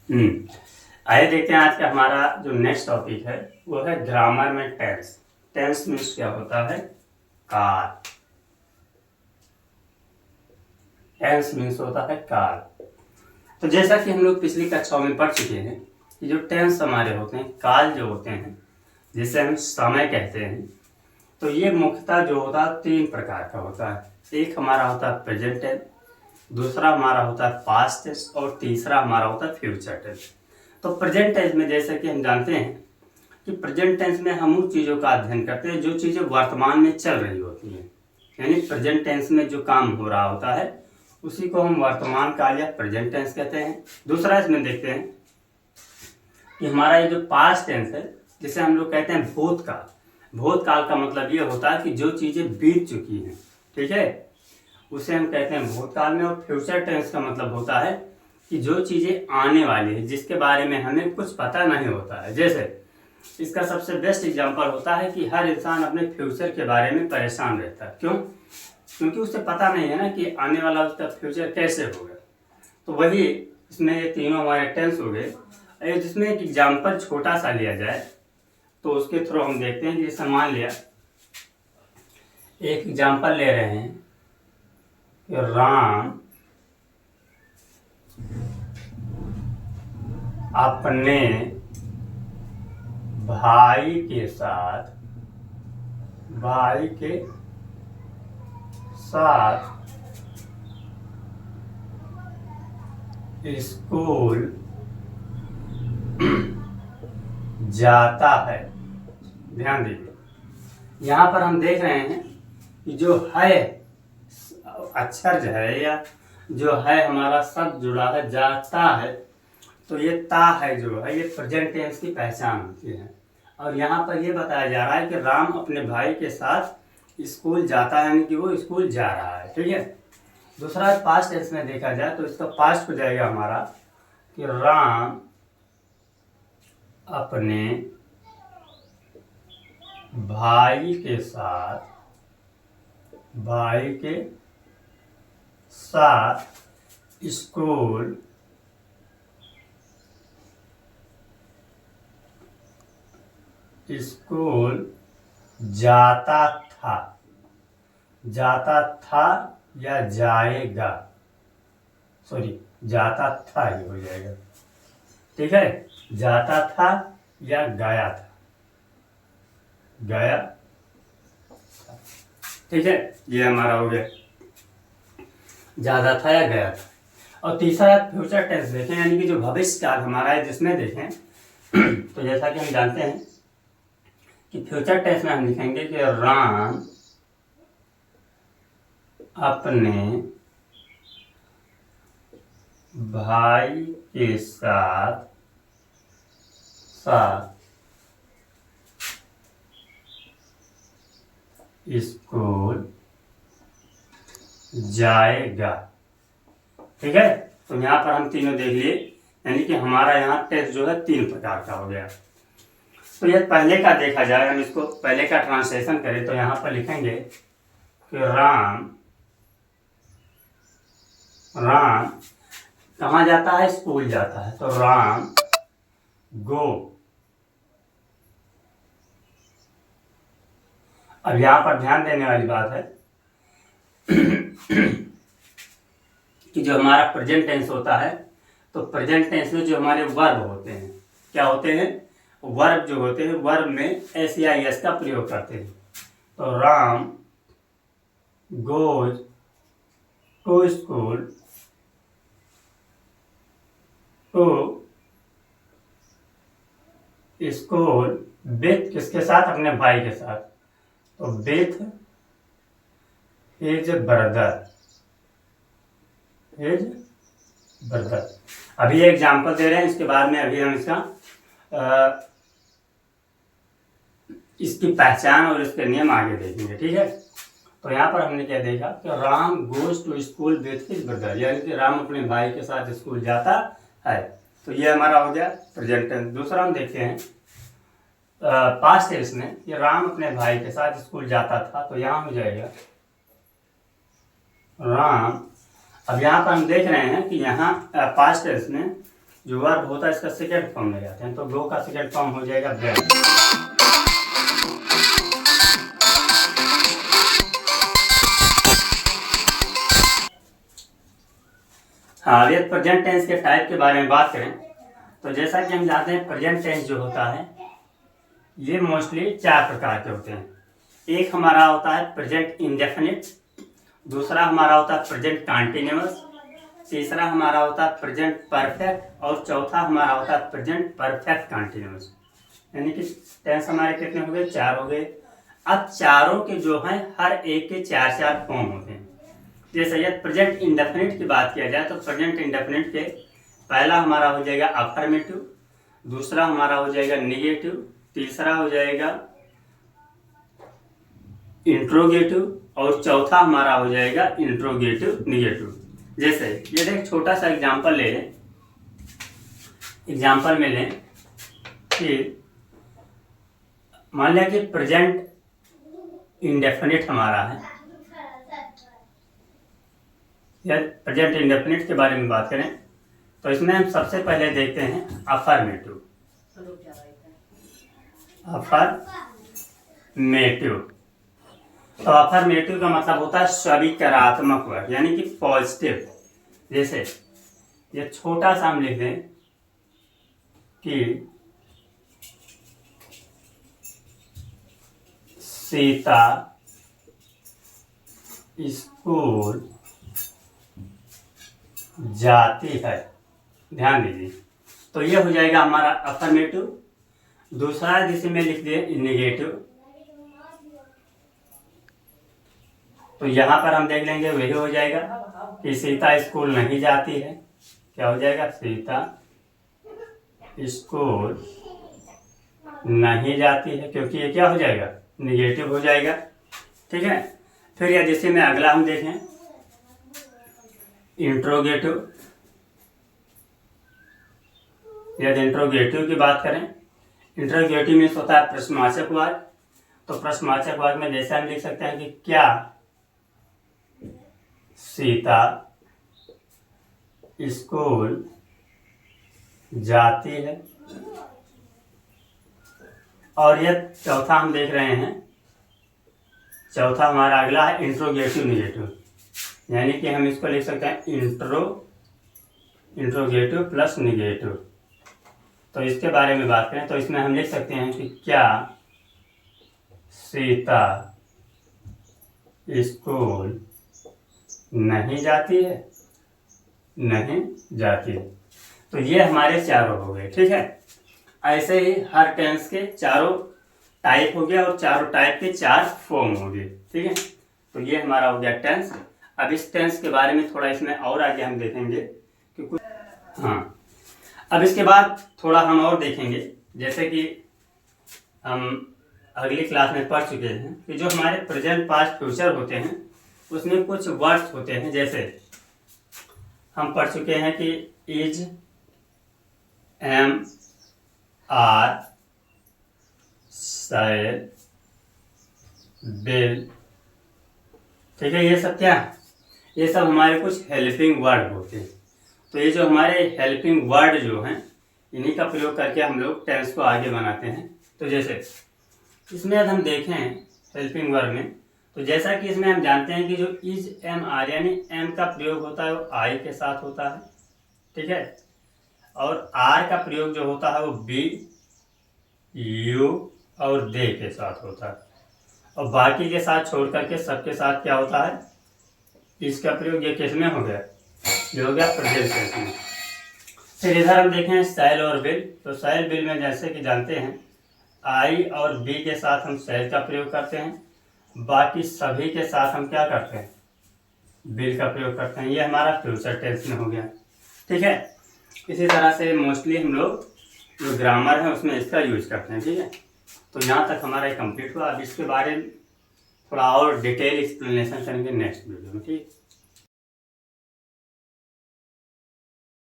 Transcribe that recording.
हम्म आइए देखते हैं आज का हमारा जो नेक्स्ट टॉपिक है वो है ग्रामर में टेंस। टेंस मीन्स क्या होता है? काल। टेंस मीन्स होता है काल। तो जैसा कि हम लोग पिछली कक्षाओं में पढ़ चुके हैं कि जो टेंस हमारे होते हैं, काल जो होते हैं, जिसे हम समय कहते हैं, तो ये मुख्यतः जो होता है तीन प्रकार का होता है। एक हमारा होता है प्रेजेंट टेंस, दूसरा हमारा होता है पास्ट टेंस और तीसरा हमारा होता है फ्यूचर टेंस। तो प्रेजेंट टेंस में जैसे कि हम जानते हैं कि प्रेजेंट टेंस में हम उन चीज़ों का अध्ययन करते हैं जो चीज़ें वर्तमान में चल रही होती हैं। यानी प्रेजेंट टेंस में जो काम हो रहा होता है उसी को हम वर्तमान काल या प्रेजेंट टेंस कहते हैं। दूसरा इसमें देखते हैं कि हमारा ये जो पास्ट टेंस है, जिसे हम लोग कहते हैं भूतकाल। भूतकाल का मतलब ये होता है कि जो चीज़ें बीत चुकी हैं, ठीक है, उसे हम कहते हैं भूतकाल में। और फ्यूचर टेंस का मतलब होता है कि जो चीज़ें आने वाली है, जिसके बारे में हमें कुछ पता नहीं होता है। जैसे इसका सबसे बेस्ट एग्जांपल होता है कि हर इंसान अपने फ्यूचर के बारे में परेशान रहता है। क्यों? क्योंकि उसे पता नहीं है ना कि आने वाला उसका फ्यूचर कैसे होगा। तो वही इसमें ये तीनों हमारे टेंस हो गए। जिसमें एक एग्जाम्पल छोटा सा लिया जाए तो उसके थ्रू हम देखते हैं कि जैसे मान लिया एक एग्जाम्पल ले रहे हैं कि राम अपने भाई के साथ स्कूल जाता है। ध्यान दीजिए, यहाँ पर हम देख रहे हैं कि जो है अक्षर जो है या जो है हमारा शब्द जुड़ा है जाता है, तो ये ता है जो है ये प्रेजेंट टेंस की पहचान होती है। और यहाँ पर ये बताया जा रहा है कि राम अपने भाई के साथ स्कूल जाता है, यानी कि वो स्कूल जा रहा है। ठीक है। दूसरा पास्ट टेंस में देखा जाए तो इसका पास्ट हो जाएगा हमारा कि राम अपने भाई के साथ स्कूल जाता था या जाएगा, सॉरी जाता था ये हो जाएगा। ठीक है, जाता था या गया था, गया। ठीक है, ये हमारा हो गया जाता था या गया था। और तीसरा फ्यूचर टेंस देखें, यानी कि जो भविष्य काल हमारा है जिसमें देखें तो जैसा कि हम जानते हैं कि फ्यूचर टेंस में हम लिखेंगे कि राम अपने भाई के साथ स्कूल जाएगा। ठीक है, तो यहाँ पर हम तीनों देख लिए, यानी कि हमारा यहाँ टेंस जो है तीन प्रकार का हो गया। तो ये पहले का देखा जाए, हम इसको पहले का ट्रांसलेशन करें तो यहाँ पर लिखेंगे कि राम कहाँ जाता है? स्कूल जाता है। तो राम गो। अब यहाँ पर ध्यान देने वाली बात है कि जो हमारा प्रेजेंट टेंस होता है, तो प्रेजेंट टेंस में जो हमारे वर्ब होते हैं, क्या होते हैं? वर्ब जो होते हैं, वर्ब में एस या एस का प्रयोग करते हैं। तो Ram goes to school with किसके साथ? अपने भाई के साथ। तो विथ हिज ब्रदर। अभी एग्जाम्पल दे रहे हैं, इसके बाद में अभी हम इसकी पहचान और इसके नियम आगे देखेंगे। ठीक है, तो यहाँ पर हमने क्या देखा कि Ram goes to school with his brother, यानी कि राम अपने भाई के साथ स्कूल जाता है। तो ये हमारा हो गया प्रेजेंट टेंस। दूसरा हम देखते हैं पास्ट टेंस में कि राम अपने भाई के साथ स्कूल जाता था। तो यहाँ हो जाएगा राम। अब यहाँ पर हम देख रहे हैं कि यहाँ पास्ट टेंस में जो वर्ब होता है इसका सेकेंड फॉर्म में जाते हैं, तो गो का सेकेंड फॉर्म हो जाएगा वेंट। हाँ, अब ये प्रेजेंट टेंस के टाइप के बारे में बात करें तो जैसा कि हम जानते हैं प्रेजेंट टेंस जो होता है ये मोस्टली 4 प्रकार के होते हैं। एक हमारा होता है प्रेजेंट इंडेफिनिट, दूसरा हमारा होता है प्रेजेंट कंटीन्यूअस, तीसरा हमारा होता है प्रेजेंट परफेक्ट और चौथा हमारा होता है प्रेजेंट परफेक्ट कंटीन्यूअस। यानी कि टेंस हमारे कितने हो गए? 4 हो गए। अब चारों के जो हैं हर एक के 4 फॉर्म होते हैं। जैसे यदि प्रेजेंट इंडेफिनिट की बात किया जाए तो प्रेजेंट इंडेफिनिट के पहला हमारा हो जाएगा अफर्मेटिव, दूसरा हमारा हो जाएगा निगेटिव, तीसरा हो जाएगा इंट्रोगेटिव और चौथा हमारा हो जाएगा इंट्रोगेटिव निगेटिव। जैसे ये एक छोटा सा एग्जांपल ले लें, एग्जांपल में लें कि मान लिया कि प्रेजेंट इंडेफिनिट हमारा है, या प्रेजेंट इंडेफिनिट के बारे में बात करें तो इसमें हम सबसे पहले देखते हैं अफर्मेटिव। अफर्मेटिव, तो अफर्मेटिव का मतलब होता है सकारात्मक वर्ड, यानी कि पॉजिटिव। जैसे ये छोटा सा हम लिख दें कि सीता स्कूल जाती है, ध्यान दीजिए। तो ये हो जाएगा हमारा अफर्मेटिव। दूसरा जिसे मैं लिख दिए निगेटिव, तो यहाँ पर हम देख लेंगे वही हो जाएगा कि सीता स्कूल नहीं जाती है। क्या हो जाएगा? सीता स्कूल नहीं जाती है, क्योंकि ये क्या हो जाएगा? निगेटिव हो जाएगा। ठीक है। फिर या जैसे में अगला हम देखें इंट्रोगेटिव। यदि इंट्रोगेटिव की बात करें, इंट्रोगेटिव मीन्स होता है प्रश्नवाचक वाक्य। तो प्रश्नवाचक वाक्य में जैसे हम लिख सकते हैं कि क्या सीता स्कूल जाती है। और यह चौथा हम देख रहे हैं, चौथा हमारा अगला है इंट्रोगेटिव निगेटिव, यानी कि हम इसको लिख सकते हैं इंट्रोगेटिव प्लस निगेटिव। तो इसके बारे में बात करें तो इसमें हम लिख सकते हैं कि क्या सीता स्कूल नहीं जाती है, नहीं जाती है। तो ये हमारे चारों हो गए। ठीक है। ऐसे ही हर टेंस के चारों टाइप हो गया और चारों टाइप के 4 फॉर्म हो गए। ठीक है। तो ये हमारा हो गया टेंस। अब इस टेंस के बारे में थोड़ा इसमें और आगे हम देखेंगे कि कुछ, हाँ, अब इसके बाद थोड़ा हम और देखेंगे, जैसे कि हम अगली क्लास में पढ़ चुके हैं कि जो हमारे प्रेजेंट पास्ट फ्यूचर होते हैं उसमें कुछ वर्ड्स होते हैं। जैसे हम पढ़ चुके हैं कि इज, एम, आर, शायद, बिल। ठीक है। ये सब क्या, ये सब हमारे कुछ हेल्पिंग वर्ड होते हैं। तो ये जो हमारे हेल्पिंग वर्ड जो हैं इन्हीं का प्रयोग करके हम लोग टेंस को आगे बनाते हैं। तो जैसे इसमें अब हम देखें हेल्पिंग वर्ड में, तो जैसा कि इसमें हम जानते हैं कि जो इज, एम, आर, यानी एम का प्रयोग होता है वो आई के साथ होता है। ठीक है। और आर का प्रयोग जो होता है वो बी, यू और दे के साथ होता है। और बाकी के साथ छोड़ करके सबके साथ क्या होता है? इसका प्रयोग ये किस में हो गया? ये हो गया प्रेजेंट टेंस में। फिर इधर हम देखें शैल और विल। तो शैल विल में जैसे कि जानते हैं आई और बी के साथ हम शैल का प्रयोग करते हैं, बाकी सभी के साथ हम क्या करते हैं? विल का प्रयोग करते हैं। ये हमारा फ्यूचर टेंस में हो गया। ठीक है। इसी तरह से मोस्टली हम लोग जो ग्रामर है उसमें इसका यूज करते हैं। ठीक है। तो यहाँ तक हमारा कंप्लीट हुआ। अब इसके बारे में थोड़ा और डिटेल एक्सप्लेनेशन करेंगे नेक्स्ट वीडियो में। ठीक है।